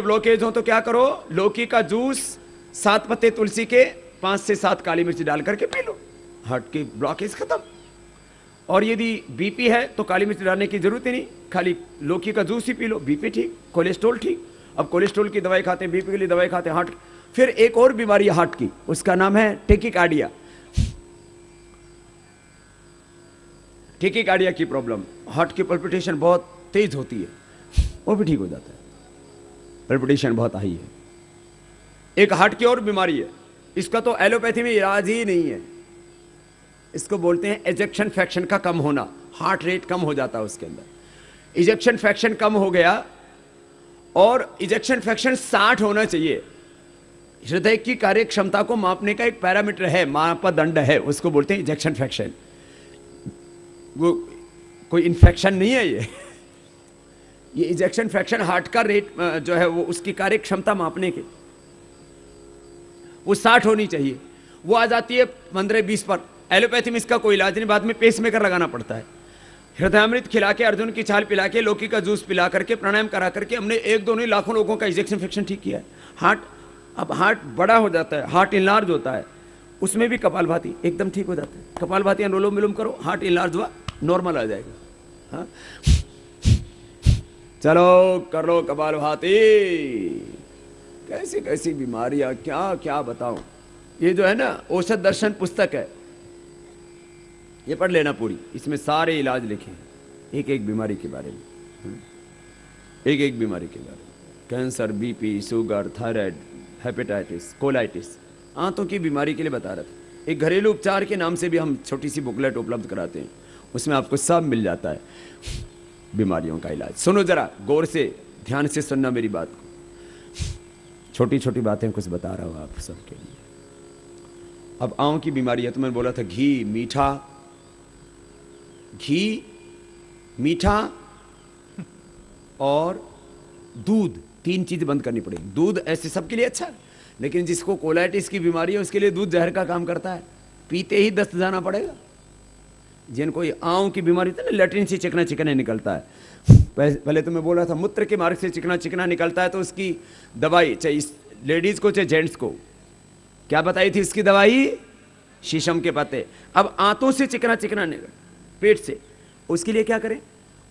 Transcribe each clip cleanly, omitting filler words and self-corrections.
Blockage हो तो क्या करो, लौकी का जूस, 7 पत्ते तुलसी के, 5 से 7 काली मिर्च डाल करके पी लो, हार्ट की ब्लॉकेज खत्म। और यदि बीपी है तो काली मिर्च डालने की जरूरत ही नहीं, खाली लौकी का जूस ही पी लो, बीपी ठीक, कोलेस्ट्रॉल ठीक। अब कोलेस्ट्रॉल की दवाई खाते हैं, बीपी के लिए दवाई खाते हैं, हार्ट। फिर एक और बीमारी है हार्ट की, उसका नाम है टेकिकार्डिया। टेकिकार्डिया की प्रॉब्लम, हार्ट की पल्पिटेशन बहुत तेज होती है, वो भी ठीक हो जाता है, पल्पिटेशन बहुत हाई है। एक हार्ट की और बीमारी है, इसका तो एलोपैथी में इलाज ही नहीं है, इसको बोलते हैं इजेक्शन फ्रैक्शन का कम होना, हार्ट रेट कम हो जाता है उसके अंदर। इजेक्शन फ्रैक्शन कम हो गया, और इजेक्शन फ्रैक्शन 60 होना चाहिए। हृदय की कार्य क्षमता को मापने का एक पैरामीटर है, मापदंड है, उसको बोलते हैं इजेक्शन फ्रैक्शन। वो कोई इन्फेक्शन नहीं है ये इजेक्शन फ्रैक्शन हार्ट का रेट जो है वो उसकी कार्य क्षमता मापने के, वो 60 होनी चाहिए। वो आ जाती है 15-20 पर। एलोपैथी में इसका कोई इलाज नहीं, बाद में पेसमेकर लगाना पड़ता है। हृदयामृत खिला के, अर्जुन की छाल पिला के, लौकी का जूस पिला करके, प्राणायाम करा करके हमने 1-2 नहीं लाखों लोगों का इजेक्शन फ्रैक्शन ठीक किया है। हार्ट, अब हार्ट बड़ा हो जाता है, हार्ट इनलार्ज होता है, उसमें भी कपालभाति एकदम ठीक हो जाता है। कपालभाति अनुलोम विलोम करो, हार्ट इनलार्ज हुआ, नॉर्मल आ जाएगा। हाँ, चलो कर लो कपालभाति। कैसी कैसी बीमारियां, क्या क्या बताऊं। ये जो है ना औषध दर्शन पुस्तक है, ये पढ़ लेना पूरी, इसमें सारे इलाज लिखे हैं, एक एक बीमारी के बारे में, एक एक बीमारी के बारे में। Cancer, BP, sugar, thyroid, hepatitis, colitis, आंतों की बीमारी के लिए बता रहा था। एक घरेलू उपचार के नाम से भी हम छोटी सी बुकलेट उपलब्ध कराते हैं, उसमें आपको सब मिल जाता है, बीमारियों का इलाज। सुनो जरा गौर से, ध्यान से सुनना मेरी बात को, छोटी छोटी बातें कुछ बता रहा हूं आप सबके लिए। अब आंव की बीमारी है तो मैंने बोला था घी मीठा और दूध, 3 चीज बंद करनी पड़ेगी। दूध ऐसे सबके लिए अच्छा है, लेकिन जिसको कोलाइटिस की बीमारी है उसके लिए दूध जहर का काम करता है, पीते ही दस्त जाना पड़ेगा। जिनको ये आंव की बीमारी थी ना, लैट्रिन से चिकना चिकना निकलता है, पहले तो मैं बोल रहा था मूत्र के मार्ग से चिकना चिकना निकलता है, तो उसकी दवाई, चाहे लेडीज को चाहे जेंट्स को, क्या बताई थी इसकी दवाई? शीशम के पत्ते। अब आंतों से चिकना चिकना निकल, पेट से, उसके लिए क्या करें?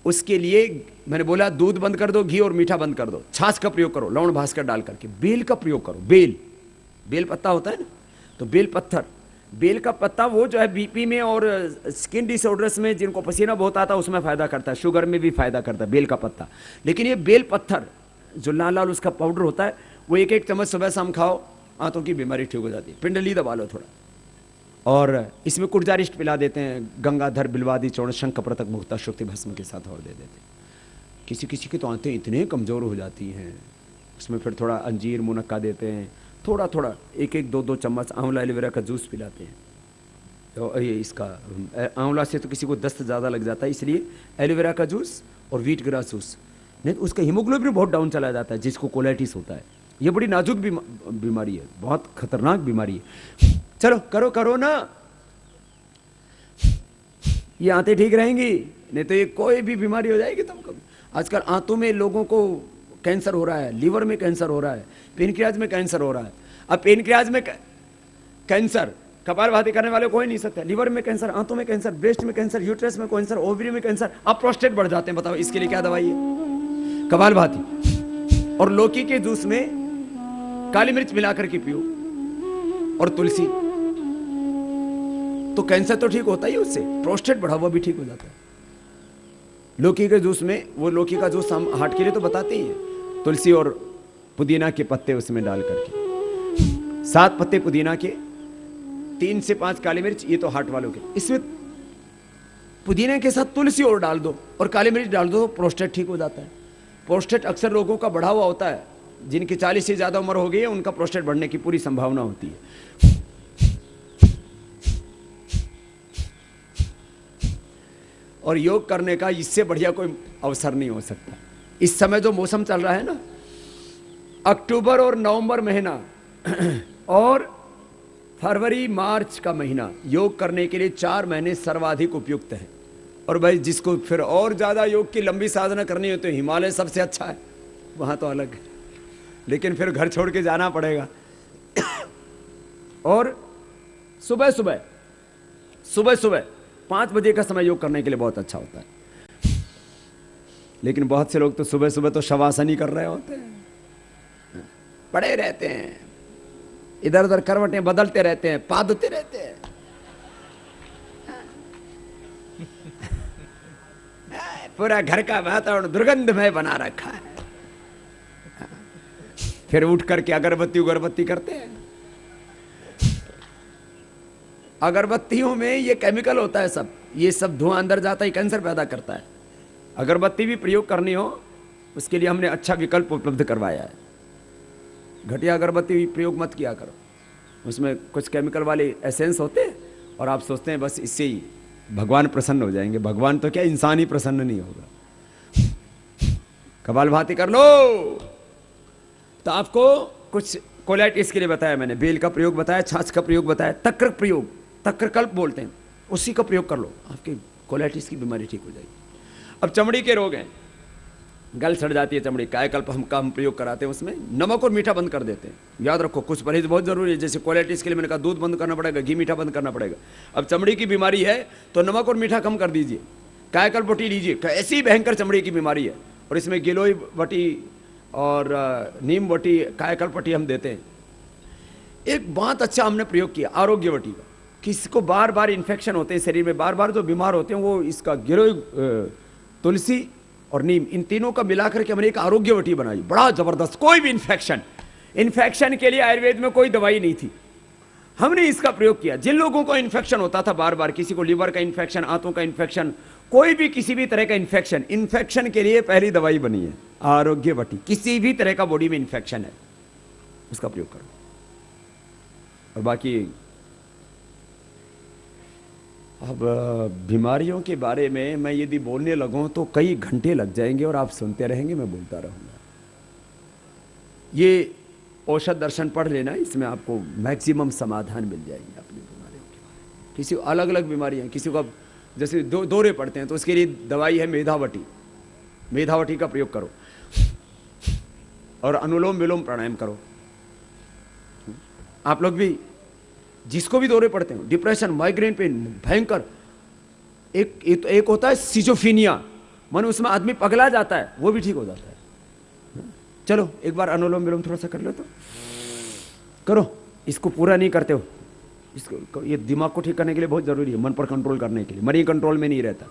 उसके लिए मैंने बोला दूध बंद कर दो, घी और मीठा बंद कर दो, छाछ का प्रयोग करो, लवण भास्कर डाल करके, बेल का प्रयोग करो। बेल पत्ता होता है ना, तो बेल का पत्ता वो जो है बीपी में और स्किन डिसऑर्डर्स में, जिनको पसीना बहुत आता है उसमें फायदा करता है, शुगर में भी फायदा करता है बेल का पत्ता। लेकिन ये बेल पत्थर जो लाल लाल उसका पाउडर होता है, वो 1-1 चम्मच सुबह शाम खाओ, आंतों की बीमारी ठीक हो जाती है। पिंडली दबा लो थोड़ा, और इसमें कुर्जारिष्ट पिला देते हैं, गंगाधर, बिल्वादी चूर्ण, शंख प्रतक मुक्ता शुक्ति भस्म के साथ और दे देते हैं। किसी किसी की तो आंतें इतने कमज़ोर हो जाती हैं, उसमें फिर थोड़ा अंजीर मुनक्का देते हैं, थोड़ा थोड़ा 1-1 2-2 चम्मच आंवला एलोवेरा का जूस पिलाते हैं। तो ये इसका आंवला से तो किसी को दस्त ज़्यादा लग जाता है, इसलिए एलोवेरा का जूस और व्हीट ग्रास जूस, नहीं तो उसका हीमोग्लोबिन बहुत डाउन चला जाता है जिसको कोलाइटिस होता है। ये बड़ी नाजुक बीमारी है, बहुत खतरनाक बीमारी है। चलो करो ना, ये आंतें ठीक रहेंगी, नहीं तो ये कोई भी बीमारी हो जाएगी तुमको। आजकल आंतों में लोगों को कैंसर हो रहा है, लीवर में कैंसर हो रहा है, पेनक्रियाज में कैंसर हो रहा है। अब पेनक्रियाज में कैंसर कपालभाति करने वाले कोई नहीं सकता, लीवर में कैंसर, आंतों में कैंसर, ब्रेस्ट में कैंसर, यूट्रस में कैंसर, ओवरी में कैंसर, अब प्रोस्टेट बढ़ जाते हैं। बताओ इसके लिए क्या दवाई है? कपालभाति और लौकी के जूस में काली मिर्च मिला करके पियो और तुलसी, तो कैंसर तो ठीक होता ही उससे, प्रोस्टेट बढ़ा हुआ भी ठीक हो जाता है। लौकी के जूस में, वो लौकी का जूस हम हार्ट के लिए तो बताते ही हैं, तुलसी और पुदीना के पत्ते उसमें डाल करके, 7 पत्ते पुदीना के, 3 से 5 काली मिर्च, ये तो हार्ट वालों के। इसमें पुदीना के साथ तुलसी और डाल दो और काली मिर्च डाल दो, प्रोस्टेट ठीक हो जाता है। प्रोस्टेट अक्सर लोगों का बढ़ा हुआ होता है, जिनकी 40 से ज़्यादा उम्र हो गई है उनका प्रोस्टेट बढ़ने की पूरी संभावना होती है। और योग करने का इससे बढ़िया कोई अवसर नहीं हो सकता। इस समय जो मौसम चल रहा है ना, अक्टूबर और नवंबर महीना और फरवरी मार्च का महीना योग करने के लिए 4 महीने सर्वाधिक उपयुक्त है। और भाई जिसको फिर और ज़्यादा योग की लंबी साधना करनी हो तो हिमालय सबसे अच्छा है, वहाँ तो अलग है। लेकिन फिर घर छोड़ के जाना पड़ेगा। और सुबह सुबह 5 बजे का समय योग करने के लिए बहुत अच्छा होता है। लेकिन बहुत से लोग तो सुबह सुबह तो शवासन ही कर रहे होते हैं, पड़े रहते हैं, इधर उधर करवटें बदलते रहते हैं, पादते रहते हैं। पूरा घर का वातावरण दुर्गंधमय बना रखा है। फिर उठ करके अगरबत्ती करते हैं। अगरबत्तियों में ये केमिकल होता है, ये सब धुआं अंदर जाता है, कैंसर पैदा करता है। अगरबत्ती भी प्रयोग करनी हो उसके लिए हमने अच्छा विकल्प उपलब्ध करवाया है। घटिया अगरबत्ती प्रयोग मत किया करो, उसमें कुछ केमिकल वाले एसेंस होते हैं और आप सोचते हैं बस इससे ही भगवान प्रसन्न हो जाएंगे। भगवान तो क्या, इंसान ही प्रसन्न नहीं होगा। कपालभाति कर लो। तो आपको कुछ कोलाइटिस के लिए बताया मैंने, बेल का प्रयोग बताया, छाछ का प्रयोग बताया, तक्र प्रयोग, तक्रकल्प बोलते हैं, उसी का प्रयोग कर लो, आपकी कोलाइटिस की बीमारी ठीक हो जाएगी। अब चमड़ी के रोग हैं, गल सड़ जाती है चमड़ी, कायाकल्प हम प्रयोग कराते हैं, उसमें नमक और मीठा बंद कर देते हैं। याद रखो कुछ परहेज बहुत जरूरी है, जैसे कोलाइटिस के लिए मैंने कहा दूध बंद करना पड़ेगा, घी मीठा बंद करना पड़ेगा। अब चमड़ी की बीमारी है तो नमक और मीठा कम कर दीजिए, कायाकल्प बटी लीजिए। ऐसी भयंकर चमड़ी की बीमारी है और इसमें गिलोय बटी और नीम बटी, कायाकल्प बटी हम देते हैं। एक बहुत अच्छा हमने प्रयोग किया आरोग्य बटी का। किसी को बार बार इन्फेक्शन होते हैं शरीर में, बार बार जो बीमार होते हैं वो इसका गिलोय, तुलसी और नीम, इन तीनों का मिलाकर के हमने एक आरोग्य वटी बनाई, बड़ा जबरदस्त। कोई भी इन्फेक्शन के लिए आयुर्वेद में कोई दवाई नहीं थी, हमने इसका प्रयोग किया। जिन लोगों को इन्फेक्शन होता था बार बार, किसी को लीवर का इन्फेक्शन, आंतों का इन्फेक्शन, कोई भी किसी भी तरह का इन्फेक्शन के लिए पहली दवाई बनी है आरोग्य वटी। किसी भी तरह का बॉडी में इन्फेक्शन है उसका प्रयोग करो। और बाकी अब बीमारियों के बारे में मैं यदि बोलने लगूं तो कई घंटे लग जाएंगे और आप सुनते रहेंगे, मैं बोलता रहूंगा। ये औषध दर्शन पढ़ लेना, इसमें आपको मैक्सिमम समाधान मिल जाएंगे अपनी बीमारियों के बारे में। किसी अलग अलग बीमारियां, किसी को जैसे दौरे पड़ते हैं तो उसके लिए दवाई है मेधावटी, मेधावटी का प्रयोग करो और अनुलोम विलोम प्राणायाम करो। आप लोग भी, जिसको भी दौरे पड़ते हैं, डिप्रेशन, माइग्रेन पेन भयंकर, एक होता है सिजोफीनिया, मन उसमें आदमी पगला जाता है, वो भी ठीक हो जाता है। चलो एक बार अनुलोम विलोम थोड़ा सा कर लो, तो करो। इसको पूरा नहीं करते हो, इसको ये दिमाग को ठीक करने के लिए बहुत जरूरी है, मन पर कंट्रोल करने के लिए। मन ही कंट्रोल में नहीं रहता।